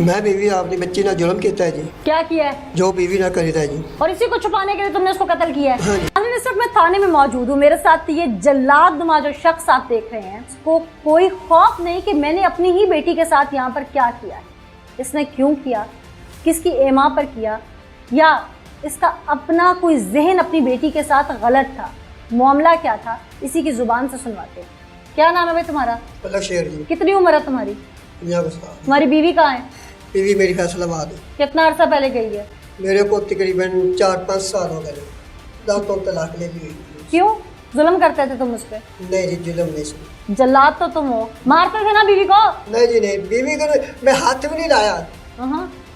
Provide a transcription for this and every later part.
मैं बीवी अपनी बच्ची ना जुल्म किया है जी। क्या किया है? जो बीवी ना करी था जी। और इसी को छुपाने के लिए तुमने उसको कत्ल किया है? हाँ जी। इस वक्त मैं थाने में मौजूद हूँ। मेरे साथ ये जल्लाद नुमा जो शख्स आप देख रहे हैं, उसको कोई खौफ नहीं कि मैंने अपनी ही बेटी के साथ यहाँ पर क्या किया है, इसने क्यों किया, किसकी एमा पर किया, या इसका अपना कोई जहन अपनी बेटी के साथ गलत था, मामला क्या था, इसी की जुबान से सुनवाते हैं। क्या नाम है भाई तुम्हारा? शेर जी। कितनी उम्र है तुम्हारी? 50 साल। तुम्हारी बीवी कहाँ है? बीवी मेरी फैसलाबाद है। कितना अरसा पहले गई है? मेरे को तकरीबन 4-5 साल हो गए। दांतों तलाक ले ली। क्यों जुल्म करते थे तुम उस पर? नहीं जी, जुल्म नहीं सुनी। जल्लाद तो तुम हो, मारते थे ना बीवी को? नहीं जी नहीं, बीवी को मैं हाथ भी नहीं लाया।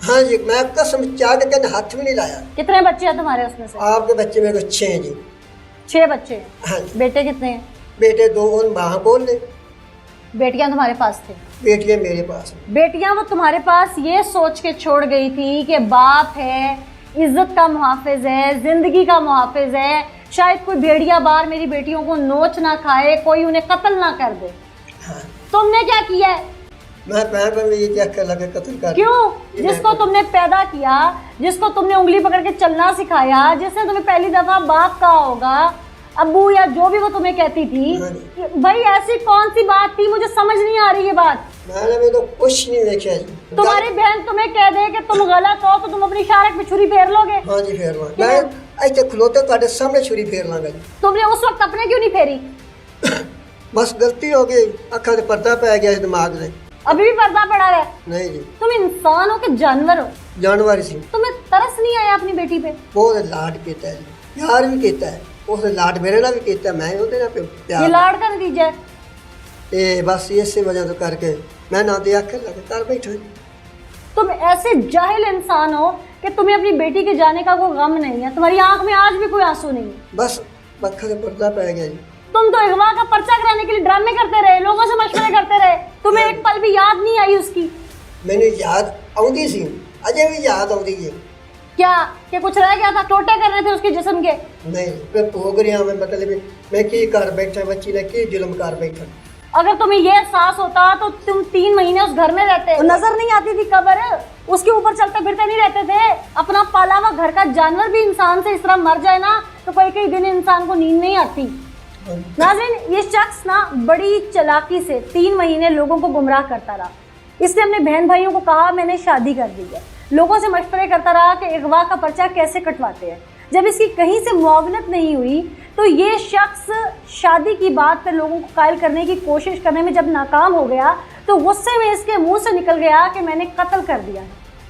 हाँ जी, मैं कसम चाह के हाथ भी नहीं लाया। कितने बच्चे हैं तुम्हारे उसमें से? आपके बच्चे मेरे को 6 हैं जी। 6 बच्चे हैं? हाँ जी। बेटे कितने हैं? बेटे 2 और वहाँ बोल ले। बेटियां तुम्हारे पास थी? बेटियाँ मेरे पास हैं। बेटियां वो तुम्हारे पास ये सोच के छोड़ गई थी कि बाप है, इज्जत का मुहाफिज है, जिंदगी का मुहाफिज है, शायद कोई भेड़िया बार मेरी बेटियों को नोच ना खाए, कोई उन्हें कत्ल ना कर दे। हाँ। तुमने क्या किया है? मैं पैर पर ये क्या कर लगा कत्ल कर। क्यों? जिसको तुमने पैदा किया, जिसको तुमने उंगली पकड़ के चलना सिखाया, जिसने तुम्हें पहली दफा बाप कहा होगा, अब्बू या जो भी वो तुम्हें कहती थी, भाई ऐसी कौन सी बात थी? मुझे समझ नहीं आ रही ये बात। मैंने तो कुछ नहीं देखा जी। तुम्हारी बहन तुम्हें कह दे कि तुम गलत हो तो तुम अपनी शारक पे छुरी फेर लोगे? हाँ जी, फेर लूंगा। मैं ऐसे खलोते तुम्हारे सामने छुरी फेर लांगा जी। तुमने उस वक्त अपने क्यों नहीं फेरी? बस गलती हो गई, अखा से पर्दा पै गया दिमाग से। अभी भी पर्दा पड़ा है? नहीं जी। तुम इंसान हो कि जानवर हो? जानवर सी। तुम्हें तरस नहीं आया अपनी बेटी पे? बहुत लाड किया है, प्यार भी किया है। उस लाड मेरे ना भी किया, मैं ਉਹਦੇ ਨਾਲ प्यार। ये लाड का नतीजा है? ए बस इसी वजह तो करके मैं ना दे आके लगे कर बैठा। तुम ऐसे जाहिल इंसान हो कि तुम्हें अपनी बेटी के जाने का कोई गम नहीं है, तुम्हारी आंख में आज भी कोई आंसू नहीं है। बस अखा से पर्दा पै गया जी। तुम तो अगवा का पर्चा कराने के लिए ड्रामे करते रहे, लोगों से मशवरे करते रहे, तुम्हें एक पल भी याद नहीं आई उसकी? मैंने याद आउंदी सी, अजय भी याद आउंदी है। क्या कि कुछ रह गया था? टोटे कर रहे थे उसके जिस्म के? नहीं, मैं हो गया, मैं मतलब मैं की कर बैठा, बच्ची ने की जुल्म कर बैठा। अगर तुम्हें ये एहसास होता तो तुम 3 महीने उस घर में रहते। नजर नहीं आती थी कब्र? उसके ऊपर चलते फिरते नहीं रहते थे? अपना पाला हुआ घर का जानवर भी इंसान से इस तरह मर जाए ना तो कई दिन इंसान को नींद नहीं आती। नाज़रीन, ये शख्स ना बड़ी चालाकी से 3 महीने लोगों को गुमराह करता रहा। इसने अपने बहन भाइयों को कहा मैंने शादी कर दी है, लोगों से मशवरे करता रहा कि अगवा का पर्चा कैसे कटवाते हैं। जब इसकी कहीं से मुआवनत नहीं हुई तो ये शख्स शादी की बात पर लोगों को कायल करने की कोशिश करने में जब नाकाम हो गया तो गुस्से में इसके मुंह से निकल गया कि मैंने कत्ल कर दिया है।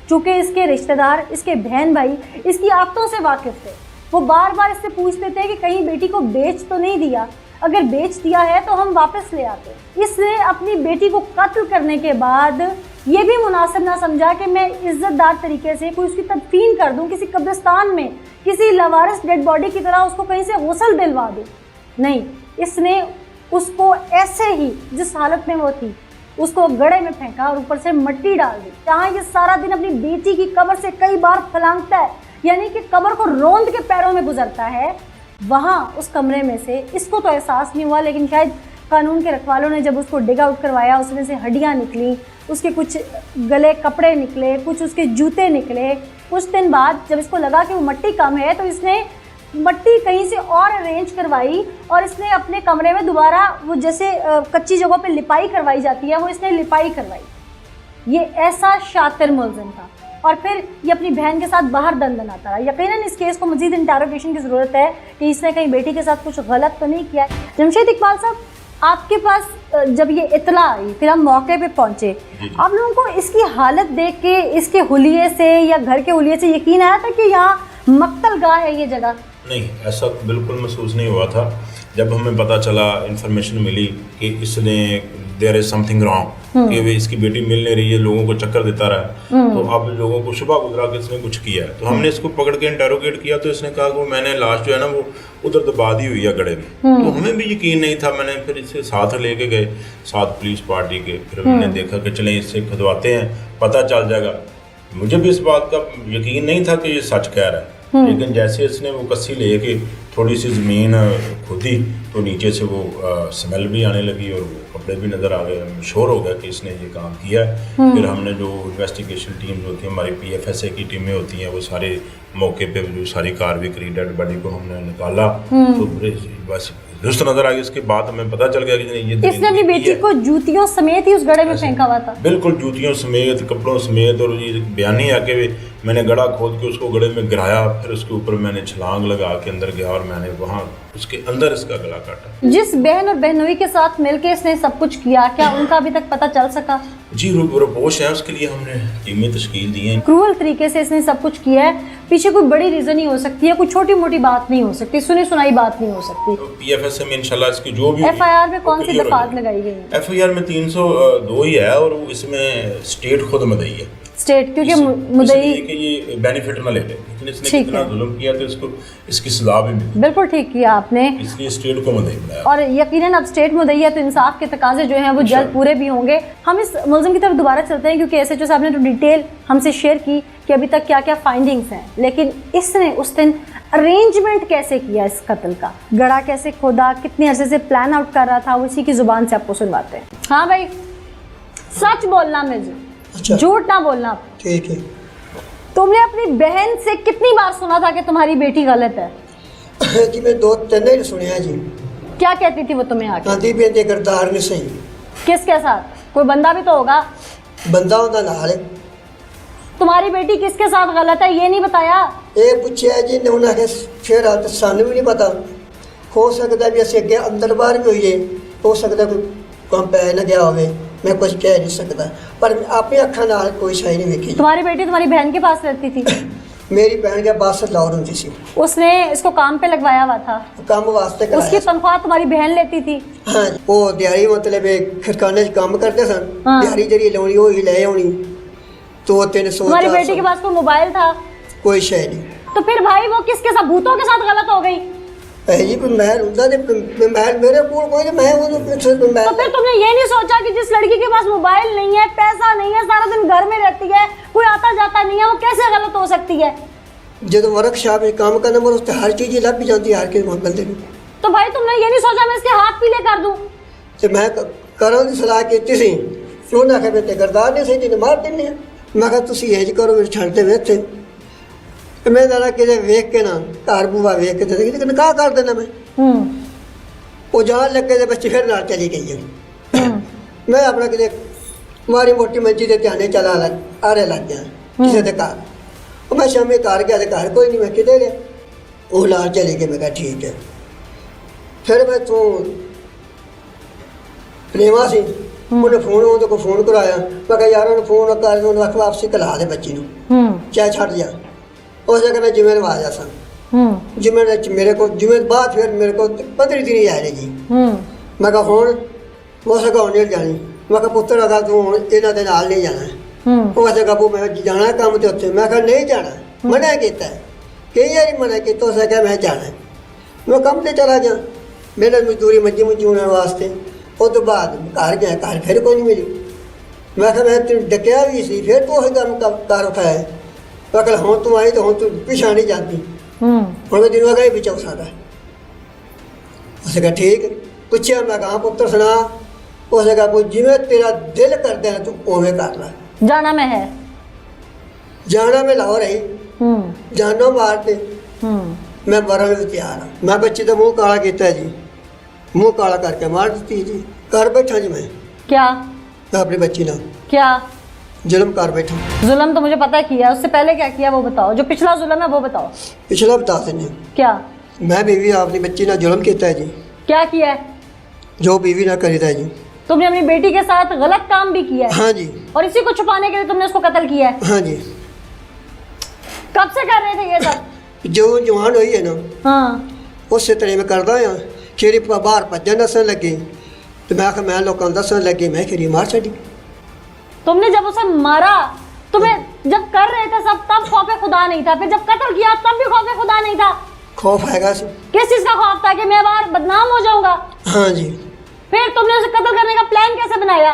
चूँकि इसके रिश्तेदार, इसके बहन भाई इसकी आदतों से वाकिफ थे, वो बार बार इससे पूछते थे कि कहीं बेटी को बेच तो नहीं दिया, अगर बेच दिया है तो हम वापस ले आते। इसने अपनी बेटी को कत्ल करने के बाद ये भी मुनासिब ना समझा कि मैं इज्जतदार तरीके से कोई उसकी तदफीन कर दूं किसी कब्रिस्तान में, किसी लवारिस डेड बॉडी की तरह उसको कहीं से गुस्ल दिलवा दूं। नहीं, इसने उसको ऐसे ही जिस हालत में वो थी उसको गड्ढे में फेंका और ऊपर से मिट्टी डाल दी। जहाँ ये सारा दिन अपनी बेटी की कब्र से कई बार फलांगता है, यानी कि कब्र को रोंद के पैरों में गुजरता है, वहाँ उस कमरे में से इसको तो एहसास नहीं हुआ, लेकिन शायद कानून के रखवालों ने जब उसको डिग आउट करवाया उसमें से हड्डियाँ निकली, उसके कुछ गले कपड़े निकले, कुछ उसके जूते निकले। कुछ दिन बाद जब इसको लगा कि वो मिट्टी कम है तो इसने मिट्टी कहीं से और अरेंज करवाई और इसने अपने कमरे में दोबारा वो जैसे कच्ची जगहों पे लिपाई करवाई जाती है, वो इसने लिपाई करवाई। ये ऐसा शातिर मुलजिम था। और फिर ये अपनी बहन के साथ बाहर दंदनाता रहा। यकीनन इस केस को मज़ीद इंटरोगेशन की ज़रूरत है कि इसने कहीं बेटी के साथ कुछ गलत तो नहीं किया। जमशेद इकबाल साहब, आपके पास जब ये इतला आई फिर हम मौके पे पहुंचे, आप लोगों को इसकी हालत देख के, इसके हुलिये से या घर के हुलिये से यकीन आया था कि यहाँ मक्तल गाह है ये जगह? नहीं, ऐसा बिल्कुल महसूस नहीं हुआ था। जब हमें पता चला, इन्फॉर्मेशन मिली कि इसने देयर इज समथिंग रॉन्ग, कि वे इसकी बेटी मिल नहीं रही है, लोगों को चक्कर देता रहा, तो अब लोगों को शुबा गुजरा कि इसने कुछ किया है। तो हमने इसको पकड़ के इंटेरोगेट किया तो इसने कहा कि मैंने लाश जो है ना वो उधर दबा दी हुई है गड्ढे में। तो हमें भी यकीन नहीं था। मैंने फिर इसे साथ लेके गए, साथ पुलिस पार्टी के, फिर हमने देखा कि चलें इससे खुदवाते हैं, पता चल जाएगा। मुझे भी इस बात का यकीन नहीं था कि ये सच कह रहा है। लेकिन जैसे इसने वो कस्सी लेके थोड़ी सी ज़मीन खोदी तो नीचे से वो स्मेल भी आने लगी और वो कपड़े भी नज़र आ गए। मशहूर हो गया कि इसने ये काम किया है। फिर हमने जो इन्वेस्टिगेशन टीम्स होती हैं, हमारी PFSA की टीमें होती हैं, वो सारे मौके पे जो सारी कार्रवाई करी, डेड बॉडी को हमने निकाला तो बस दुरुस्त नजर आ गई। उसके बाद हमें पता चल गया कि ये इसने अपनी बेटी को जूतियों समेत ही उस गड्ढे में फेंका हुआ था। बिल्कुल, जूतियों समेत, कपड़ों समेत। और ये बयानी आके मैंने गड्ढा खोद के उसको गड्ढे में गिराया, फिर उसके ऊपर मैंने छलांग लगा के अंदर गया और मैंने वहाँ उसके अंदर इसका गला काटा। जिस बहन और बहनोई के साथ मिलकर इसने सब कुछ किया, क्या उनका अभी तक पता चल सका? जी, रिपोर्ट है, उसके लिए हमने टीमें तश्कील दी हैं। क्रूअल तरीके से इसने सब कुछ किया है, पीछे कोई बड़ी रीजन ही हो सकती है, कोई छोटी मोटी बात नहीं हो सकती, सुनी सुनाई बात नहीं हो सकती। तो PFSA में इंशाल्लाह इसकी जो भी FIR में कौन सी दफात लगाई गई है? FIR में 302 ही है और इसमें स्टेट खुद मदई है। स्टेट, क्योंकि मुदई कि ये बेनिफिट ना ले ले, लेकिन इसने कितना जुल्म किया तो इसको इसकी सजा भी मिली। बिल्कुल ठीक किया आपने, इसलिए स्टेट को मदई बनाया। और यकीनन अब स्टेट मुदई है तो इंसाफ के तकाजे जो हैं वो जल्द पूरे भी होंगे। हम इस मुलजिम की तरफ दोबारा चलते हैं, क्योंकि SHO साहब ने तो डिटेल हमसे शेयर की कि अभी तक क्या क्या फाइंडिंग्स हैं, लेकिन इसने उस दिन अरेंजमेंट कैसे किया इस कत्ल का, गड़ा कैसे खोदा, कितने अरसे से प्लान आउट कर रहा था, वो इसी की जुबान से आपको सुनवाते हैं। हाँ भाई, सच बोलना मुझे, अच्छा, झूठ ना बोलना। ठीक है। तुमने अपनी बहन से कितनी बार सुना था कि तुम्हारी बेटी गलत है? जी मैं 2-3 ही सुनिया जी। क्या कहती थी वो तुम्हें आके? आंधी बेंदे करदार ने सही। किसके साथ? कोई बंदा भी तो होगा। बंदा होता नाल है। तुम्हारी बेटी किसके साथ गलत है ये नहीं बताया? ये पूछा जी ने उन्हें के फिर तो सानू भी नहीं पता। हो सकता भी असे अगे अंदर बाहर भी हुई है, हो सकता कोई काम पै न गया होवे, मैं कुछ कह नहीं सकता, पर अपनी अखा नाल कोई शाही नहीं देखी। तुम्हारी बेटी तुम्हारी बहन के पास रहती थी? मेरी बहन के पास लाहौर होती सी। उसने इसको काम पे लगवाया हुआ था? काम वास्ते कराया। उसकी तनख्वाह तुम्हारी बहन लेती थी? हाँ, वो दिहाड़ी मतलब खरखाने काम करते सन, दिहाड़ी जरी लाउनी वो ही ले आनी। तो 300 तुम्हारी बेटी के पास कोई मोबाइल था? कोई शाही नहीं। तो फिर भाई वो किसके साथ, भूतों के साथ गलत हो गई? जी कोई महल होता थे, महल मेरे को कोई नहीं, मैं वो तो फिर तुमने ये नहीं सोचा कि जिस लड़की के पास मोबाइल नहीं है, पैसा नहीं है, सारा दिन घर में रहती है, कोई आता जाता नहीं है, वो कैसे गलत हो सकती है? जो वर्कशॉप में काम करना बोलो उससे हर चीज़ लग भी जाती है हर के बंदे को। तो भाई तुमने ये नहीं सोचा मैं इसके हाथ पीले कर दूं? तो मैं करो की सलाह की सी, उन्हें आखिया मैं गरदार नहीं सही जिन्हें मार देने। मैं कहा तुम ये करो, मेरे छड़ते वे थे मैं जरा कि वेख के ना घर बूआ वेख के निकाह कर देना। मैं वो जान लगे तो बच्ची फिर नाल चली गई है। मैं अपना कि माड़ी मोटी मंजी के ध्यान चला आरे लग गया किसी के घर। मैं शामी घर गया तो घर कोई नहीं, मैं किधर गया, वो लाल चली गई। मैं कहा ठीक है। फिर मैं तू लेवा सी, उन्हें फोन तो को फोन कराया। मैं कहा यार उन्हें फोन कर वक्त वापसी कला दे बच्ची चाहे छड़ जा। उस जगह मैं जिम्मे आ जा सन जिम्मे मेरे को जिम्मे बाद फिर मेरे को 15 दिन ही आ जाएगी। मैं कहा हूँ वो सका होने जानी। मैं कहा पुत्र अगर तू हूँ इन्हों के नाल नहीं जाना। वो ऐसे काबू मैं जाना काम तो उत्थे। मैं कहा नहीं जाना, मना किया कई बार मना किया। तो उसे कहा मैं जाना, मैं कम से चला गया, मेरे मजदूरी मंजी होने वास्ते। उस तो बाद घर गया, घर फिर कोई नहीं मिली। मैं कहा मैं तेन डकिया भी सी, फिर तो वही काम कर उठाया। मैं कहा हूँ तू आई तो हूँ तू पिछा नहीं जाती, हूँ मैं दिनों गए पिछा सकता। उसे कहा ठीक। पूछा मैं कहा पुत्र सुना। उसे कहा जिमें तेरा दिल कर देना तू उवें कर ला। जाना मैं है, जाना मैं लाहौर है, जानो मारते मैं मरन में तैयार हाँ। मैं बच्चे का मुँह काला किया जी, मुँह काला करके मार दी जी। घर बैठा जी मैं। क्या? मैं अपनी बच्ची ना क्या जुल्म कर बैठा। जुल्म तो मुझे पता है किया, उससे पहले क्या किया वो बताओ, जो पिछला जुल्म है वो बताओ। पिछला बता देने। क्या? मैं बीवी अपनी बच्ची ना जुल्म किया है जी। क्या किया है? जो बीवी ना करी था जी। तुमने अपनी बेटी के साथ गलत काम भी किया है? हाँ जी। और इसी को छुपाने के लिए तुमने उसको कत्ल किया है? हाँ जी। कब से कर रहे थे ये सब? जो जवान हुई है ना, हाँ, उससे तरह में करदा हाँ। खीरी बाहर भजन दसन लगी तो मैं लोगों दसन लगी, मैं खीरी मार छड़ी। तुमने जब उसे मारा, तुम्हें जब कर रहे थे सब तब खौफे खुदा नहीं था, फिर जब कत्ल किया तब भी खौफे खुदा नहीं था? खौफ आएगा सी। किस चीज का खौफ था? कि मैं बाहर बदनाम हो जाऊंगा? हाँ जी। फिर तुमने उसे कत्ल करने का प्लान कैसे बनाया?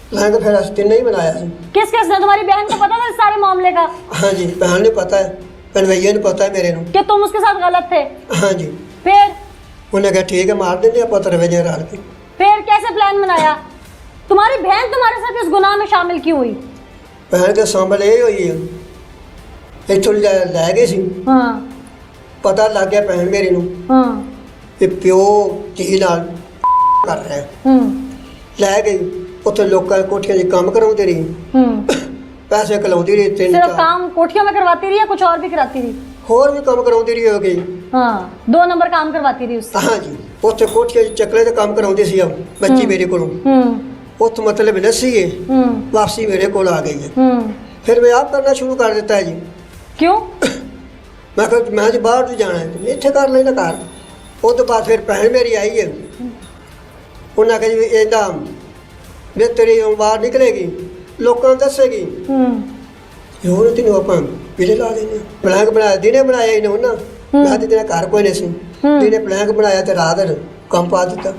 प्लान तो फिर अस्तिन नहीं बनाया सी। किस किस ने? तुम्हारी बहन को पता था इस सारे मामले का? हाँ जी, बहन ने पता है। कन्वैया ਨੂੰ ਪਤਾ ਹੈ ਮੇਰੇ ਨੂੰ कि तुम उसके साथ गलत थे? ਹਾਂਜੀ फिर ਉਹਨੇ ਕਿਹਾ ਠੀਕ ਹੈ ਮਾਰ ਦਿੰਦੇ ਆਪਾਂ ਤਰਵੇਜੇ ਰਲ ਕੇ फिर कैसे प्लान बनाया? तुम्हारी बहन तुम्हारे साथ इस गुनाह में शामिल क्यों हुई? ਭੈਣ ਦੇ ਸੰਭਲ ਇਹ ਹੋਈ ਹੈ ਇੱਥੋਂ ਲੈ ਗਏ ਸੀ हाँ ਪਤਾ ਲੱਗ ਗਿਆ ਭੈਣ ਮੇਰੀ ਨੂੰ हाँ ਕਿ ਪਿਓ ਧੀ ਨਾਲ ਕਰ ਰਿਹਾ ਲੈ ਗਈ ਉੱਥੇ ਲੋਕਾਂ ਦੀ ਕੋਠੀਆਂ 'ਚ ਕੰਮ ਕਰਾਉਂਦੇ ਰਹੀ ਪੈਸੇ ਕਲਾਉਂਦੀ ਰਹੀ ਤਿੰਨ सिर्फ ਚਾਰ काम कोठियों में करवाती रही या कुछ और भी कराती रही? ਹੋਰ ਵੀ ਕੰਮ ਕਰਾਉਂਦੀ ਰਹੀ ਹੋ ਗਈ हाँ 2 नंबर काम करवाती रही उससे? ਹਾਂਜੀ ਉੱਥੇ ਕੋਠੀਆਂ 'ਚ ਚੱਕਲੇ ਤੇ ਕੰਮ ਕਰਾਉਂਦੀ ਸੀ ਆ ਬੱਚੀ ਮੇਰੇ ਕੋਲੋਂ ਉੱਥੇ ਮਤਲਬ ਨਸੀ ਹੈ ਵਾਪਸੀ ਮੇਰੇ ਕੋਲ ਆ ਗਈ ਹੈ ਫਿਰ ਮੈਂ ਆਪ ਕਰਨਾ ਸ਼ੁਰੂ ਕਰ ਦਿੱਤਾ ਜੀ क्यों? ਮੈਂ ਕਿਹਾ ਮੈਂ ਜੀ ਬਾਹਰ ਨੂੰ ਜਾਣਾ ਹੈ ਤੇ ਇੱਥੇ ਕਰ ਲੈਣਾ ਘਰ ਉਹ ਤੋਂ ਬਾਅਦ ਫਿਰ ਭੈਣ ਮੇਰੀ ਆਈ ਹੈ ਉਹਨਾਂ ਕਹੀ ਇਹਦਾ ਵੀ ਤੇਰੀ ਬਾਹਰ ਨਿਕਲੇਗੀ ਲੋਕਾਂ ਨੂੰ ਦੱਸੇਗੀ ਹੋਰ ਤੈਨੂੰ ਆਪਾਂ ਵੀਰੇ ਲਾ ਦੇਣੇ ਪਲਾਂਕ ਬਣਾਇਆ ਦਿਨੇ ਬਣਾਇਆ ਇਹਨੇ ਉਹਨਾਂ ਰਾਤ ਦਿਨ ਘਰ ਕੋਈ ਨਹੀਂ ਸੀ ਦਿਨੇ ਪਲਾਂਕ ਬਣਾਇਆ ਤੇ ਰਾਤ ਕੰਮ ਪਾ ਦਿੱਤਾ